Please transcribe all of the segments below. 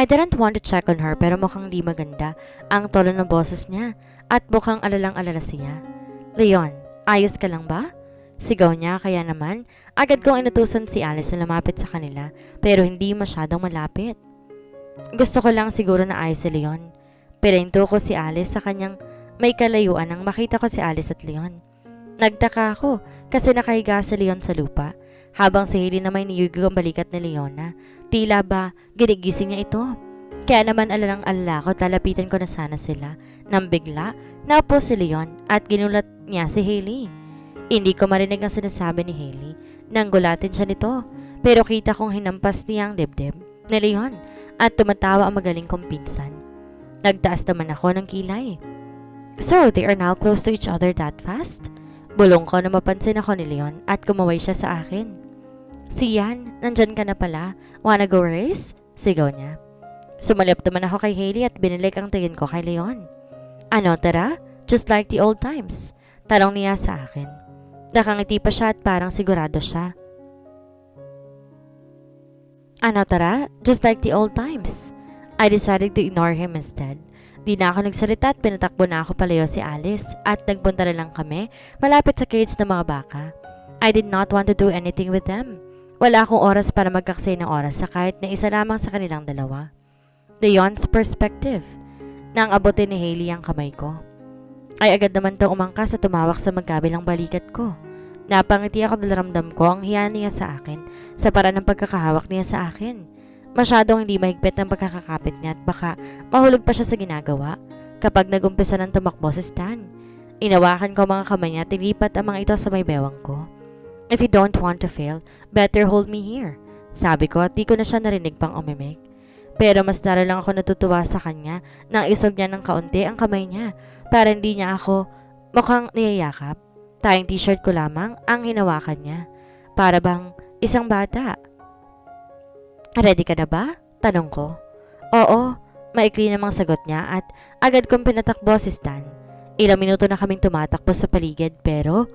didn't want to check on her pero mukhang di maganda ang tono ng boses niya at mukhang alalang-alala siya. Leon, ayos ka lang ba? Sigaw niya kaya naman agad kong inutusan si Alice na lumapit sa kanila pero hindi masyadong malapit. Gusto ko lang siguro na ayos si Leon. Pinahinto ko si Alice sa kanyang may kalayuan nang makita ko si Alice at Leon. Nagtaka ako kasi nakahiga si Leon sa lupa habang si Hailey na may niyugig ang balikat ni Leona. Tila ba ginigising niya ito? Kaya naman alalang-alala ko talapitan ko na sana sila nang bigla naupo si Leon at ginulat niya si Hailey. Hindi ko marinig ang sinasabi ni Hailey nang gulatin siya nito pero kita kong hinampas niya ang dibdib ni Leon at tumatawa ang magaling kong pinsan. Nagtaas naman ako ng kilay. So, they are now close to each other that fast? Bulong ko na mapansin ako ni Leon at kumaway siya sa akin. Si Yan, nandyan ka na pala. Wanna go race? Sigaw niya. Sumalip naman ako kay Hailey at binilik ang tingin ko kay Leon. Ano, tara? Just like the old times. Tanong niya sa akin. Nakangiti pa siya at parang sigurado siya. Ano, tara? Just like the old times. I decided to ignore him instead. Di na ako nagsalita at pinatakbo na ako palayo si Alice at nagpunta na lang kami malapit sa cage ng mga baka. I did not want to do anything with them. Wala akong oras para magkaksay ng oras sa kahit na isa lamang sa kanilang dalawa. Leon's perspective. Nang abutin ni Hailey ang kamay ko, ay agad naman itong umangkas at tumawak sa magkabilang balikat ko. Napangiti ako dahil ramdam ko ang hiya niya sa akin sa paraan ng pagkakahawak niya sa akin. Masyadong hindi mahigpit ng pagkakakapit niya at baka mahulog pa siya sa ginagawa kapag nagumpisa ng tumakbo si Stan. Inawakan ko mga kamay niya at tinipat ang mga ito sa may bewang ko. If you don't want to fail, better hold me here. Sabi ko at di ko na siya narinig pang umimik. Pero mas lalo lang ako natutuwa sa kanya nang isog niya ng kaunti ang kamay niya para hindi niya ako mukhang niyayakap. Tayong t-shirt ko lamang ang hinawakan niya. Para bang isang bata. Ready ka na ba? Tanong ko. Oo, maikli namang sagot niya at agad kong pinatakbo si Stan. Ilang minuto na kaming tumatakbo sa paligid pero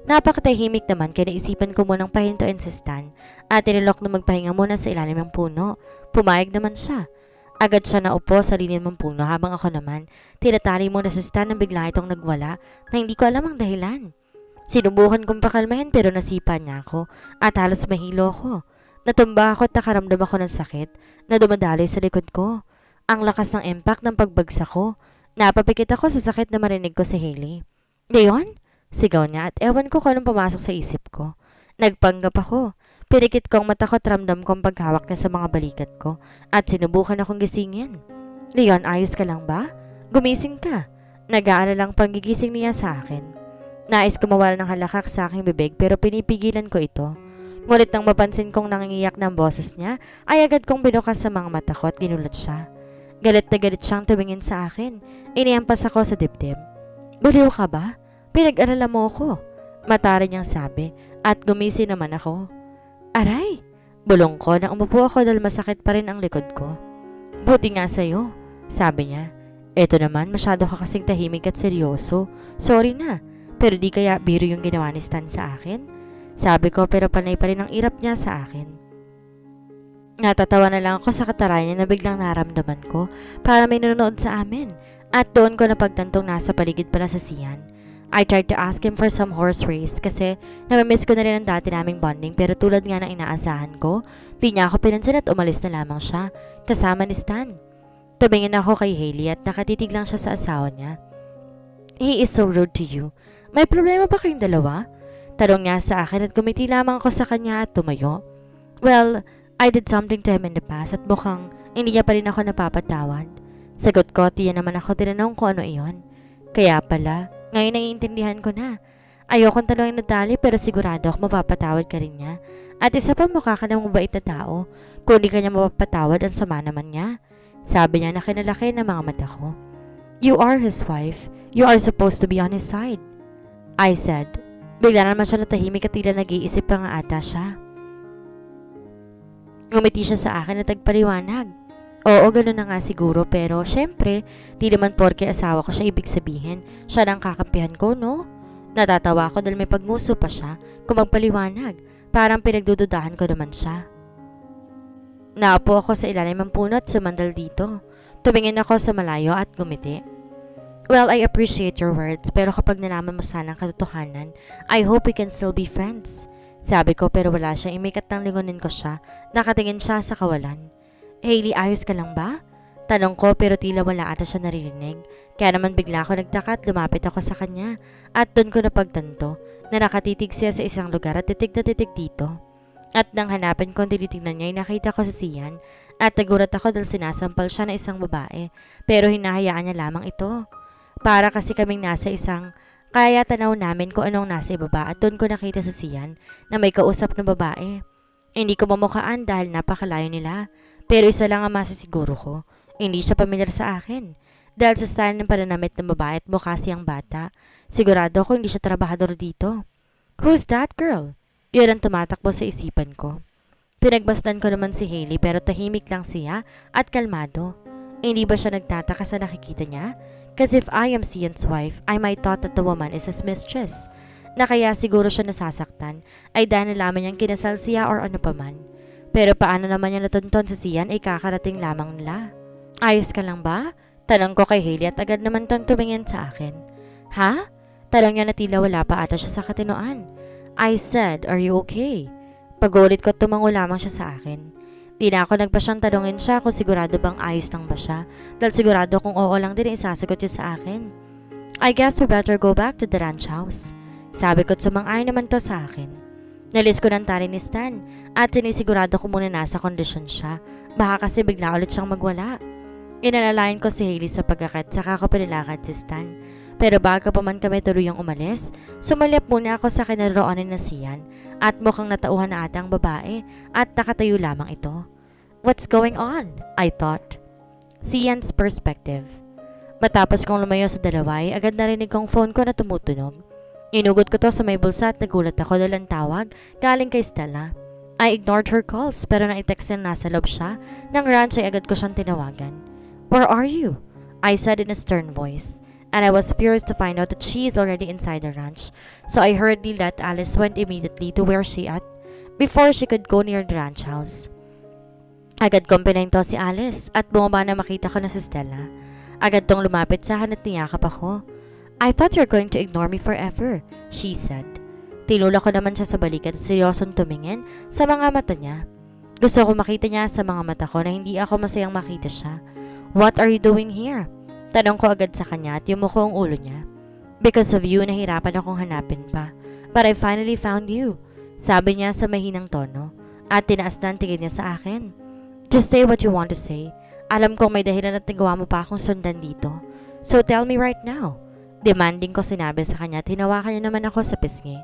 napakatahimik naman kaya naisipan ko munang pahintuin si Stan at tinilok na magpahinga muna sa ilalim ng puno. Pumayag naman siya. Agad siya naupo sa lilim ng puno habang ako naman tinatali muna si Stan nang bigla itong nagwala na hindi ko alam ang dahilan. Sinubukan kong pakalmahin pero nasipa niya ako at halos mahilo ko. Natumba ako at nakaramdam ako ng sakit na dumadaloy sa likod ko. Ang lakas ng impact ng pagbagsak ko. Napapikit ako sa sakit na marinig ko si Hailey. Leon? Sigaw niya at ewan ko kung anong pumasok sa isip ko. Nagpanggap ako. Pinikit ko ang mata ko at ramdam kong paghawak niya sa mga balikat ko at sinubukan akong gisingin. Leon, ayos ka lang ba? Gumising ka. Nag-aalalang panggigising niya sa akin. Nais ko mawala ng halakak sa aking bibig pero pinipigilan ko ito. Ngunit nang mapansin kong nangingiyak ng boses niya, ay agad kong binukas sa mga mata ko at ginulat siya. Galit na galit siyang tumingin sa akin. Inihampas ako sa dibdib. Baliw ka ba? Pinag-arala mo ako. Matari niyang sabi at gumisi naman ako. Aray! Bulong ko na umupo ako dahil masakit pa rin ang likod ko. Buti nga sa'yo, sabi niya. Eto naman, masyado ka kasing tahimik at seryoso. Sorry na, pero di kaya biro yung ginawa ni Stan sa akin? Sabi ko pero panay pa rin ang irap niya sa akin. Natatawa na lang ako sa katarayan na biglang naramdaman ko para may nanonood sa amin at doon ko napagtantong nasa paligid pala sa Sian. I tried to ask him for some horse race kasi namimiss ko na rin ang dati naming bonding pero tulad nga ng inaasahan ko, di niya ako pinansin at umalis na lamang siya kasama ni Stan. Tumingin ako kay Hailey at nakatitig lang siya sa asawa niya. He is so rude to you. May problema ba kayong dalawa? Tanong niya sa akin at gumiti lamang ako sa kanya at tumayo. Well, I did something to him in the past at mukhang hindi niya pa rin ako napapatawad. Sagot ko, tiyan naman ako tinanong ko ano iyon. Kaya pala, ngayon naiintindihan ko na. Ayokong tanongin na dali pero sigurado ako mapapatawad ka rin niya. At isa pa mukha ka ng mabait na tao. Kung hindi ka niya mapapatawad, ang sama naman niya. Sabi niya na kinalaki ng mga mata ko. You are his wife. You are supposed to be on his side. I said. Bigla naman siya natahimik at tila nag-iisip pa nga ata siya. Ngumiti siya sa akin at nagpaliwanag. Oo, gano'n na nga siguro pero syempre, di naman porke asawa ko siya ibig sabihin. Siya nang kakampihan ko, no? Natatawa ako dahil may pagmuso pa siya kung magpaliwanag. Parang pinagdududahan ko naman siya. Naupo ako sa ilalim ng puno at sumandal dito. Tumingin ako sa malayo at gumiti. Well, I appreciate your words, pero kapag nalaman mo sana ang katotohanan, I hope we can still be friends. Sabi ko pero wala siyang imikat ng lingunin ko siya. Nakatingin siya sa kawalan. Hailey, ayos ka lang ba? Tanong ko pero tila wala ata siya naririnig. Kaya naman bigla ako nagtaka at lumapit ako sa kanya. At doon ko napagtanto na nakatitig siya sa isang lugar at titig na titig dito. At nang hanapin ko ang tinitignan niya ay nakita ko si Sian. At nagulat ako dahil sinasampal siya ng isang babae. Pero hinahayaan niya lamang ito. Para kasi kaming nasa isang kaya tanaw namin kung anong nasa ibaba at doon ko nakita si Sian na may kausap ng babae. Hindi ko mamukhaan dahil napakalayo nila. Pero isa lang ang masisiguro ko. Hindi siya pamilyar sa akin. Dahil sa style ng pananamit ng babae at mukha siyang bata, sigurado ko hindi siya trabahador dito. Who's that girl? Yun ang tumatakbo sa isipan ko. Pinagmasdan ko naman si Hailey pero tahimik lang siya at kalmado. Hindi ba siya nagtataka sa nakikita niya? Because if I am Sian's wife, I might thought that the woman is his mistress. Na kaya siguro siya nasasaktan ay dahil nalaman niyang kinasal siya or ano paman. Pero paano naman niya natunton sa Sian ay kakarating lamang nila. Ayos ka lang ba? Tanong ko kay Hailey at agad naman ton tumingin sa akin. Ha? Tanong niya na tila wala pa ata siya sa katinoan. I said, are you okay? Pagulit ko tumango lamang siya sa akin. Di na ako nagpasyang tanongin siya kung sigurado bang ayos lang ba siya dahil sigurado kung oo lang din isasagot niya sa akin. I guess we better go back to the ranch house. Sabi ko't sumang-ay naman to sa akin. Nalis ko ng tali ni Stan at sinisigurado ko muna nasa kondisyon siya. Baka kasi bigla ulit siyang magwala. Inalalayan ko si Hailey sa pagkakat saka ko pinilakad si Stan. Pero bago pa man kami tuluyang umalis, sumalyap muna ako sa kinaroonan na Sian at mukhang natauhan na ata ang babae at nakatayo lamang ito. What's going on? I thought. Sian's perspective. Matapos kong lumayo sa dalaway, agad narinig kong phone ko na tumutunog. Inugot ko to sa may bulsa at nagulat ako dahil ang tawag galing kay Stella. I ignored her calls pero nang i-text na nasa loob siya, ng ranch ay agad ko siyang tinawagan. Where are you? I said in a stern voice. And I was furious to find out that she is already inside the ranch. So I hurriedly let Alice went immediately to where she at before she could go near the ranch house. Agad kong pinahinto si Alice at bumaba na makita ko na si Stella. Agad tong lumapit sa akin at niyakap ako. I thought you're going to ignore me forever, she said. Tinulak ko naman siya sa balikat at seryosong tumingin sa mga mata niya. Gusto ko makita niya sa mga mata ko na hindi ako masayang makita siya. What are you doing here? Tanong ko agad sa kanya at yumuko ang ulo niya. Because of you, nahirapan akong hanapin pa. But I finally found you. Sabi niya sa mahinang tono. At tinaas na ang tingin niya sa akin. Just say what you want to say. Alam kong may dahilan at nagawa mo pa akong sundan dito. So tell me right now. Demanding ko sinabi sa kanya at hinawakan niya naman ako sa pisngi.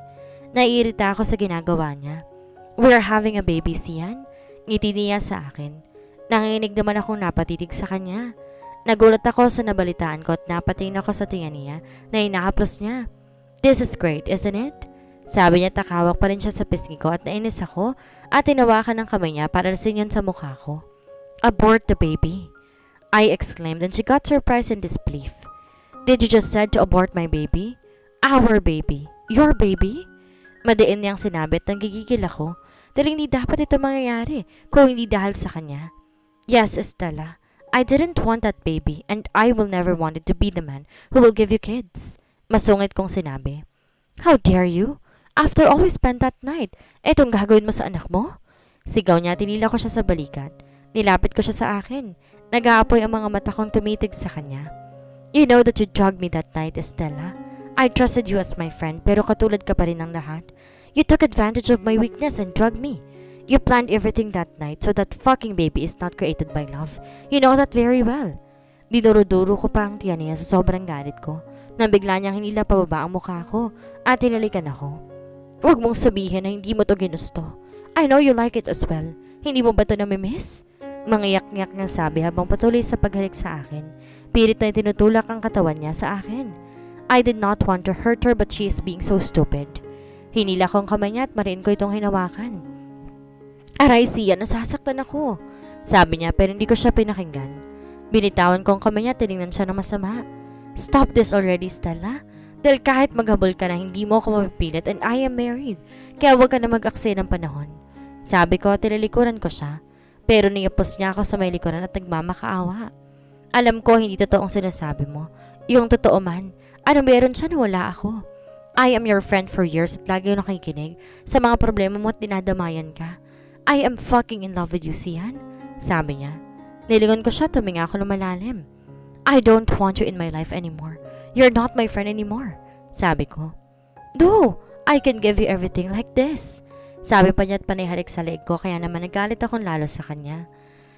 Naiirita ako sa ginagawa niya. We're having a baby, Sian. Ngiti niya sa akin. Nanginginig naman akong napatitig sa kanya. Nagulat ako sa nabalitaan ko at napatingin ako sa tingin niya na inahaplos niya. This is great, isn't it? Sabi niya takawak pa rin siya sa pisngi ko at nainis ako at tinawakan ng kamay niya para lasing yun sa mukha ko. Abort the baby, I exclaimed and she got surprised and disbelief. Did you just said to abort my baby? Our baby? Your baby? Madiin niyang sinabi at nanggigigil ako dahil hindi dapat ito mangyayari kung hindi dahil sa kanya. Yes, Estella. I didn't want that baby and I will never want it to be the man who will give you kids. Masungit kong sinabi. How dare you? After all we spent that night, etong gagawin mo sa anak mo? Sigaw niya, tinila ko siya sa balikat. Nilapit ko siya sa akin. Nag-aapoy ang mga mata kong tumitig sa kanya. You know that you drugged me that night, Estella. I trusted you as my friend pero katulad ka pa rin ng lahat. You took advantage of my weakness and drugged me. You planned everything that night so that fucking baby is not created by love. You know that very well. Dinuro-duro ko pa ang tiyan niya sa sobrang galit ko. Nang bigla niyang hinila pababa ang mukha ko at tinalikan ako. Huwag mong sabihin na hindi mo to ginusto. I know you like it as well. Hindi mo ba to namimiss? Mangiyak-ngiyak niyang sabi habang patuloy sa paghalik sa akin. Pilit na tinutulak ang katawan niya sa akin. I did not want to hurt her but she is being so stupid. Hinila ko ang kamay niya at mariin ko itong hinawakan. Aray siya, nasasaktan ako. Sabi niya pero hindi ko siya pinakinggan. Binitawan ko ang kamay niya at tinignan siya ng masama. Stop this already, Stella. Dahil kahit maghabol ka na hindi mo ako mapipilit and I am married. Kaya huwag ka na mag-aksaya ng panahon. Sabi ko at tinalikuran ko siya. Pero niyapos niya ako sa may likuran at nagmamakaawa. Alam ko hindi totoong sinasabi mo. Yung totoo man, ano meron siya na wala ako? I am your friend for years at lagi yung nakikinig sa mga problema mo at dinadamayan ka. I am fucking in love with you, Sian. Sabi niya. Nilingon ko siya, tuminga ako ng malalim. I don't want you in my life anymore. You're not my friend anymore. Sabi ko. Do, I can give you everything like this. Sabi pa niya at panihalik sa leeg ko kaya naman nagalit akong lalo sa kanya.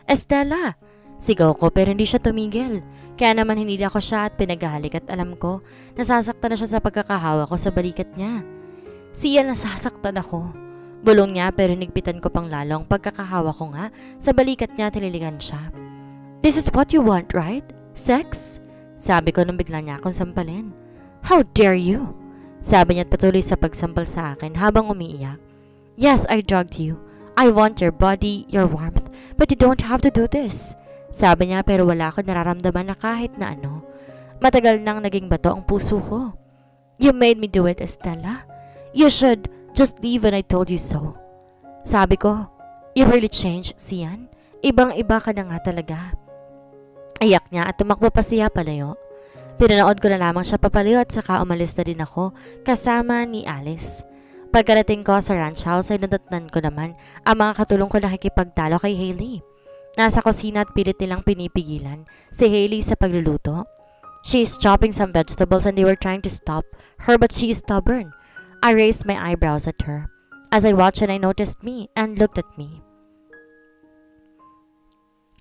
Estella! Sigaw ko pero hindi siya tumigil. Kaya naman hinili ako siya at pinaghalik at alam ko, nasasaktan na siya sa pagkakahawa ko sa balikat niya. Siya nasasaktan ako. Bulong niya pero nigpitan ko pang lalo ang pagkakahawa ko nga sa balikat niya at nililigan siya. This is what you want, right? Sex? Sabi ko nung bigla niya akong sampalin. How dare you? Sabi niya at patuloy sa pagsampal sa akin habang umiiyak. Yes, I drugged you. I want your body, your warmth, but you don't have to do this. Sabi niya pero wala akong nararamdaman na kahit na ano. Matagal nang naging bato ang puso ko. You made me do it, Estella. You should just leave when I told you so. Sabi ko, you really changed, Sian. Ibang-iba ka na nga talaga. Iyak niya at tumakbo pa siya palayo. Pinanood ko na lamang siya papalayo at saka umalis na din ako kasama ni Alice. Pagkarating ko sa ranch house ay nadatnan ko naman ang mga katulong ko nakikipagtalo kay Hailey. Nasa kusina at pilit nilang pinipigilan si Hailey sa pagluluto. She is chopping some vegetables and they were trying to stop her but she is stubborn. I raised my eyebrows at her. As I watched and I noticed me and looked at me.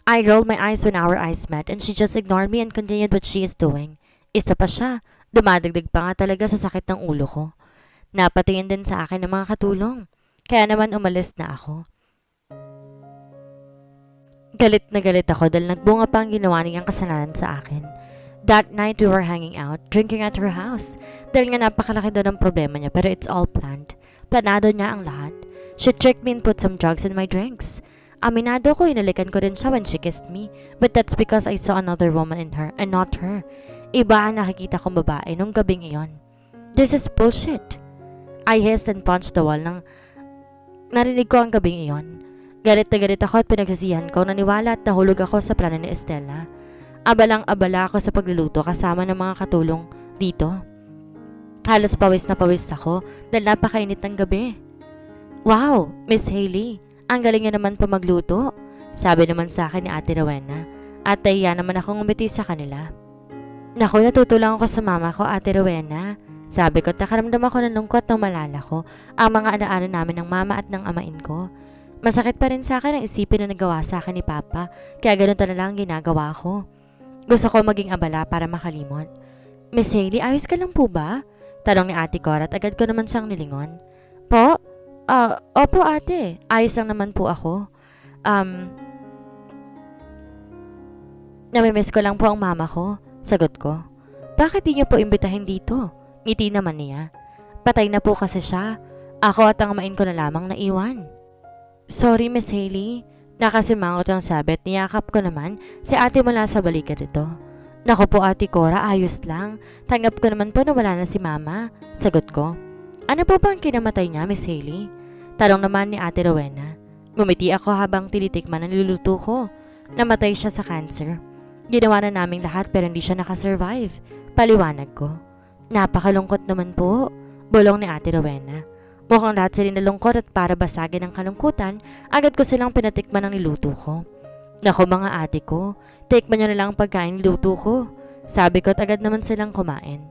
I rolled my eyes when our eyes met and she just ignored me and continued what she is doing. Isa pa siya, dumadagdag pa nga talaga sa sakit ng ulo ko. Napatingin din sa akin ng mga katulong. Kaya naman umalis na ako. Galit na galit ako dahil nagbunga pa ang ginawa niyang kasalanan sa akin. That night we were hanging out, drinking at her house. Dahil nga napakalaki daw ng problema niya pero it's all planned. Planado niya ang lahat. She tricked me and put some drugs in my drinks. Aminado ko, inalikan ko rin siya when she kissed me. But that's because I saw another woman in her and not her. Iba ang nakikita kong babae nung gabing iyon. This is bullshit. I hissed and punched the wall nang narinig ko ang gabing iyon. Galit na galit ako at pinagsisihan ko, naniwala at nahulog ako sa plano ni Estella. Abalang-abala ako sa pagluluto kasama ng mga katulong dito. Halos pawis na pawis ako dahil napakainit ng gabi. Wow, Miss Hailey, ang galing niya naman pa magluto. Sabi naman sa akin ni Ate Rowena at nahiya naman akong umiti sa kanila. Naku, natuto lang ako sa mama ko, Ate Rowena. Sabi ko, nakaramdam ako ng lungkot nang malala ko ang mga ana-ana namin ng mama at ng amain ko. Masakit pa rin sa akin ang isipin na nagawa sa akin ni Papa, kaya ganun na lang ginagawa ko. Gusto ko maging abala para makalimot. Miss Hailey, ayos ka lang po ba? Tanong ni Ate Cora at agad ko naman siyang nilingon. Po? Opo ate, ayos lang naman po ako. Namimiss ko lang po ang mama ko, sagot ko. Bakit di niyo po imbitahin dito? Ngiti naman niya. Patay na po kasi siya. Ako at ang amain ko na lamang naiwan. Sorry, Miss Hailey. Nakasimangot ang sabi at niyakap ko naman si ate mula sa balikat ito. Naku po Ate Cora, ayos lang. Tanggap ko naman po na wala na si Mama. Sagot ko. Ano po ba ang kinamatay niya, Miss Hailey? Tanong naman ni Ate Rowena. Ngumiti ako habang tinitikman ang niluluto ko. Namatay siya sa cancer. Ginawa na naming lahat pero hindi siya nakasurvive. Paliwanag ko. Napakalungkot naman po. Bulong ni Ate Rowena. Mukhang lahat sila nalungkot at para basagin ang kalungkutan, agad ko silang pinatikman ang niluto ko. Naku mga ate ko, tikman nyo na lang ang pagkain niluto ko. Sabi ko at agad naman silang kumain.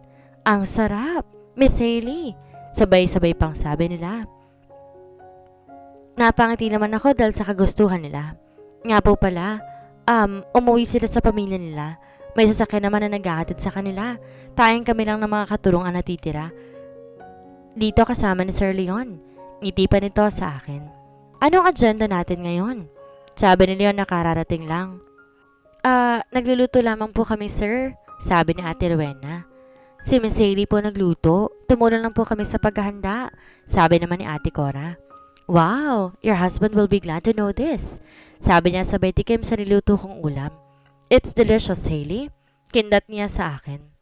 Ang sarap, Miss Hailey. Sabay-sabay pang sabi nila. Napangiti naman ako dahil sa kagustuhan nila. Nga po pala, umuwi sila sa pamilya nila. May sasakyan naman na naghahatid sa kanila. Tayong kami lang ng mga katulong ang natitira. Dito kasama ni Sir Leon. Ngiti pa nito sa akin. Anong agenda natin ngayon? Sabi ni Leon na kararating lang. Nagluluto lamang po kami sir, sabi ni Ate Rowena. Si Miss Hailey po nagluto. Tumulong lang po kami sa paghahanda, sabi naman ni Ate Cora. Wow, your husband will be glad to know this. Sabi niya sabay tikim sa niluto kong ulam. It's delicious, Hailey. Kindat niya sa akin.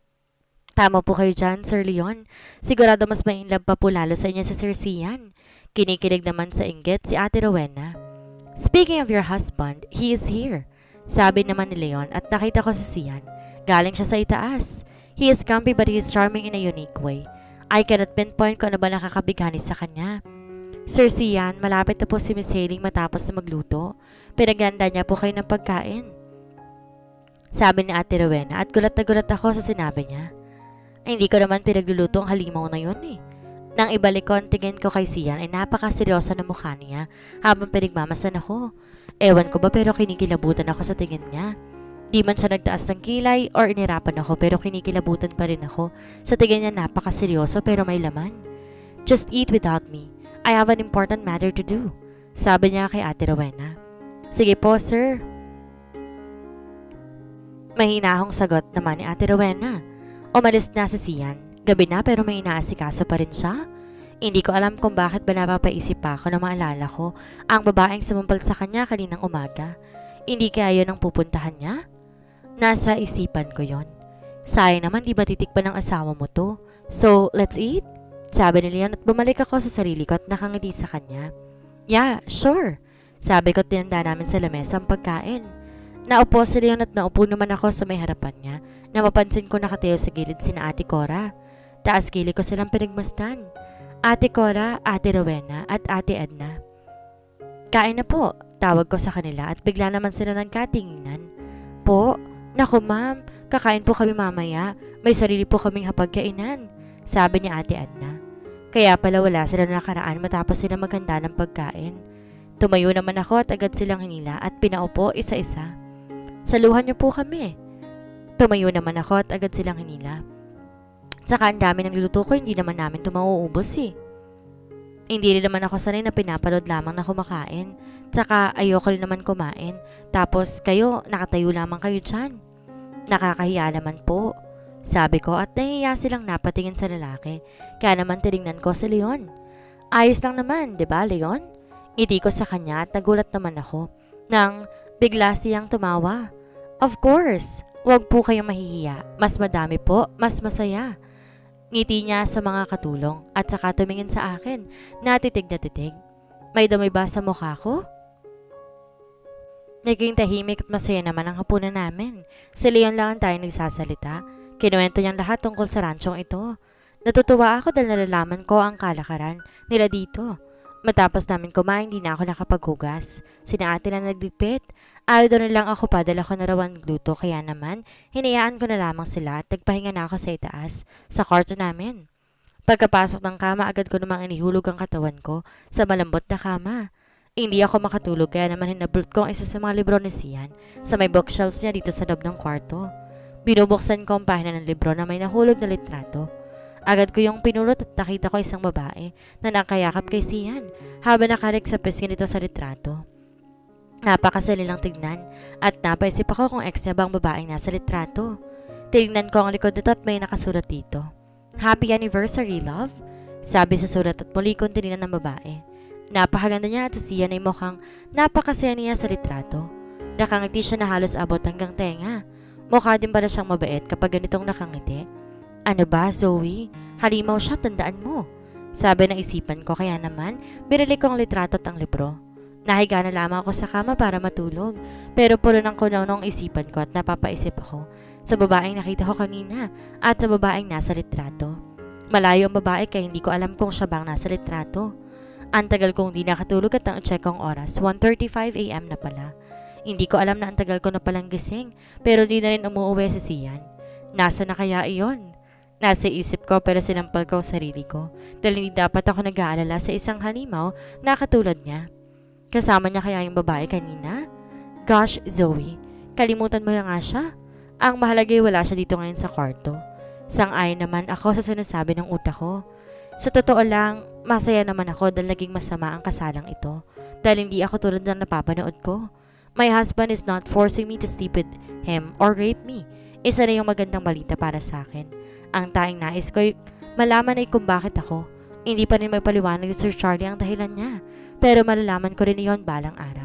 Tama po kayo dyan, Sir Leon. Sigurado mas mainlove pa po lalo sa inyo sa Sir Sian. Kinikilig naman sa inggit si Ate Rowena. Speaking of your husband, he is here. Sabi naman ni Leon at nakita ko si Sian. Galing siya sa itaas. He is grumpy but he is charming in a unique way. I cannot pinpoint kung ano ba nakakabighani sa kanya. Sir Sian, malapit na po si Miss Hailing matapos na magluto. Pinaganda niya po kayo ng pagkain. Sabi ni Ate Rowena at gulat na gulat ako sa sinabi niya. Ay, hindi ko naman pinagluluto ang halimaw na yun eh. Nang ibalik ko ang tingin ko kay Sian ay napakaseryoso na mukha niya habang pinagmamasan ako. Ewan ko ba pero kinikilabutan ako sa tingin niya. Di man siya nagtaas ng kilay or inirapan ako pero kinikilabutan pa rin ako. Sa tingin niya napakaseryoso pero may laman. Just eat without me. I have an important matter to do. Sabi niya kay Ate Rowena. Sige po, sir. Mahinahong sagot naman ni Ate Rowena. Umalis na si Sian. Gabi na pero may inaasikaso pa rin siya. Hindi ko alam kung bakit ba napapaisip pa ako na maalala ko ang babaeng sumumpal sa kanya kaninang umaga. Hindi kaya yun ang pupuntahan niya? Nasa isipan ko yon. Sayang naman di ba titikpan ng asawa mo to? So, let's eat? Sabi ni Leon at bumalik ako sa sarili ko at nakangiti sa kanya. Yeah, sure. Sabi ko at tinanda namin sa lamesa ang pagkain. Naupo si Leon at naupo naman ako sa may harapan niya na mapansin ko nakatayo sa gilid sina Ate Cora. Taas gilid ko silang pinagmasdan. Ate Cora, Ate Rowena at Ate Edna. Kain na po, tawag ko sa kanila at bigla naman sila nagkatinginan. Po, naku ma'am, kakain po kami mamaya. May sarili po kaming hapagkainan, sabi ni Ate Edna. Kaya pala wala sila nakaraan matapos sila maghanda ng pagkain. Tumayo naman ako at agad silang hinila at pinaupo isa-isa. Saluhan niyo po kami. Tumayo naman ako at agad silang hinila. Saka ang dami ng niluto ko, hindi naman namin ito mauubos eh. Hindi rin naman ako sanay na pinapanood lamang na kumakain. Saka ayoko rin naman kumain. Tapos kayo, nakatayo lamang kayo dyan. Nakakahiya naman po. Sabi ko at nahihiya silang napatingin sa lalaki. Kaya naman tinignan ko si Leon. Ayos lang naman, di ba Leon? Ngiti ko sa kanya at nagulat naman ako. Nang bigla siyang tumawa. Of course, wag po kayong mahihiya. Mas madami po, mas masaya. Ngiti niya sa mga katulong at saka tumingin sa akin na titig na titig. May dumi ba sa mukha ko? Naging tahimik at masaya naman ang hapunan namin. Si Leon lang ang tayong nagsasalita. Kinuwento niyang lahat tungkol sa ransyong ito. Natutuwa ako dahil nalalaman ko ang kalakaran nila dito. Matapos namin kumain, di na ako nakapaghugas. Sina ate na nagligpit. Ayaw doon lang ako pa dahil ako na raw ang gluto. Kaya naman, hinayaan ko na lamang sila at nagpahinga na ako sa itaas, sa kwarto namin. Pagkapasok ng kama, agad ko namang inihulog ang katawan ko sa malambot na kama. Hindi ako makatulog kaya naman hinabulot ko ang isa sa mga libro ni Sian sa may bookshelves niya dito sa loob ng kwarto. Binubuksan ko ang pahina ng libro na may nahulog na litrato. Agad ko yung pinulot at nakita ko isang babae na nakayakap kay Sian habang nakalik sa pisngi nito sa litrato. Napakasali lang tignan at napaisip ako kung ex niya ba ang babaeng nasa litrato. Tinignan ko ang likod nito at may nakasulat dito. Happy anniversary, love? Sabi sa sulat at muli kong tinignan ng babae. Napakaganda niya at si Sian ay mukhang napakasaya niya sa litrato. Nakangiti siya na halos abot hanggang tenga. Mukha din pala siyang mabait kapag ganitong nakangiti. Ano ba, Zoe? Halimaw siya, tandaan mo. Sabi ng isipan ko kaya naman, binili ko ang litrato at ang libro. Nahiga na lamang ako sa kama para matulog, pero puno ng kunaw ng isipan ko at napapaisip ako sa babaeng nakita ko kanina at sa babaeng nasa litrato. Malayo ang babae kaya hindi ko alam kung siya bang nasa litrato. Ang tagal kong di nakatulog at ang check ang oras, 1:35 AM na pala. Hindi ko alam na ang tagal ko na palang gising, pero di na rin umuuwi si Sian. Nasa na kaya iyon? Nasa isip ko pero sinampal ko ang sarili ko dahil hindi dapat ako nag-aalala sa isang halimaw na katulad niya. Kasama niya kaya yung babae kanina? Gosh, Zoe, kalimutan mo na nga siya. Ang mahalagay wala siya dito ngayon sa kwarto. Sang-ayon naman ako sa sinasabi ng utak ko. Sa totoo lang, masaya naman ako dahil naging masama ang kasalang ito dahil hindi ako tulad ng napapanood ko. My husband is not forcing me to sleep with him or rape me. Isa na yung magandang balita para sa akin. Ang tanging nais ko malaman ay kung bakit ako. Hindi pa rin may paliwanag ni Sir Charlie ang dahilan niya. Pero malalaman ko rin iyon balang araw.